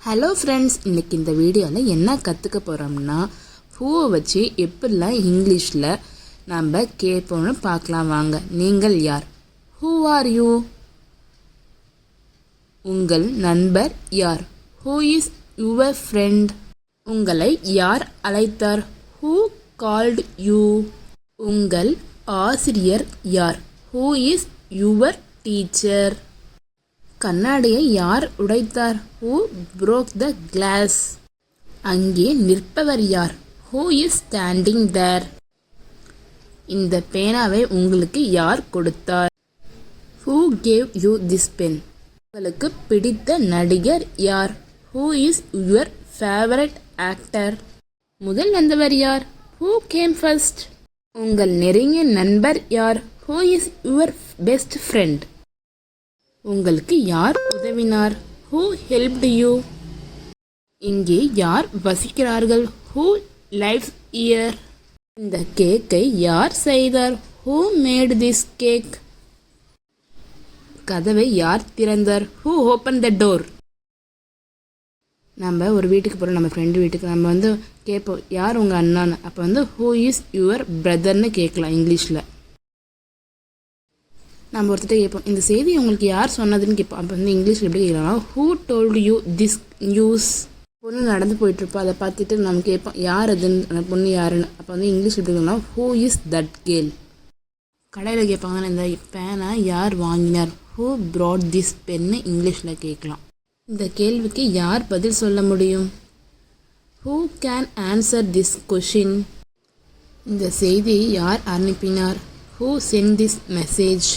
Hello friends, இன்றைக்கி இந்த வீடியோவில் என்ன கற்றுக்க போகிறோம்னா ஹூவை வச்சு எப்படிலாம் இங்கிலீஷில் நம்ம கேட்போம்னு பார்க்கலாம் வாங்க. நீங்கள் யார்? Who are you? உங்கள் நண்பர் யார்? Who is your friend? உங்களை யார் அழைத்தார்? Who called you? உங்கள் ஆசிரியர் யார்? Who is your teacher? கண்ணாடியை யார் உடைத்தார்? Who broke the glass? அங்கே நிற்பவர் யார்? Who is standing there? இந்த பேனாவை உங்களுக்கு யார் கொடுத்தார்? Who gave you this pen? உங்களுக்கு பிடித்த நடிகர் யார்? Who is your favorite actor? முதல் வந்தவர் யார்? Who came first? உங்கள் நெருங்கிய நண்பர் யார்? Who is your best friend? உங்களுக்கு யார் உதவினார்? Who helped you? இங்கே யார் வசிக்கிறார்கள்? Who lives here? இந்த கேக்கை யார் செய்தார்? Who made this cake? கதவை யார் திறந்தார்? Who opened the door? நம்ம ஒரு வீட்டுக்கு போகிறோம், நம்ம ஃப்ரெண்டு வீட்டுக்கு. நம்ம கேட்போம், யார் உங்கள் அண்ணான்னு. அப்போ who is your brotherன்னு கேட்கலாம் இங்கிலீஷில். நம்ம ஒருத்தர் கேட்போம், இந்த செய்தி உங்களுக்கு யார் சொன்னதுன்னு கேட்போம். அப்போ இங்கிலீஷில் எப்படி கேட்கலாம்? Who told you this news? பொண்ணு நடந்து போயிட்டுருப்போம், அதை பார்த்துட்டு நம்ம கேட்போம், யார் அதுன்னு, அந்த பொண்ணு யாருன்னு. அப்போ இங்கிலீஷ் எப்படி கேட்கலாம்? Who is that girl? கடையில் கேட்பாங்க, இந்த பேனை யார் வாங்கினார்? ஹூ ப்ராட் திஸ் பென்னு இங்கிலீஷில் கேட்கலாம். இந்த கேள்விக்கு யார் பதில் சொல்ல முடியும்? Who can answer this question? இந்த செய்தியை யார் அனுப்பினார்? Who send this message?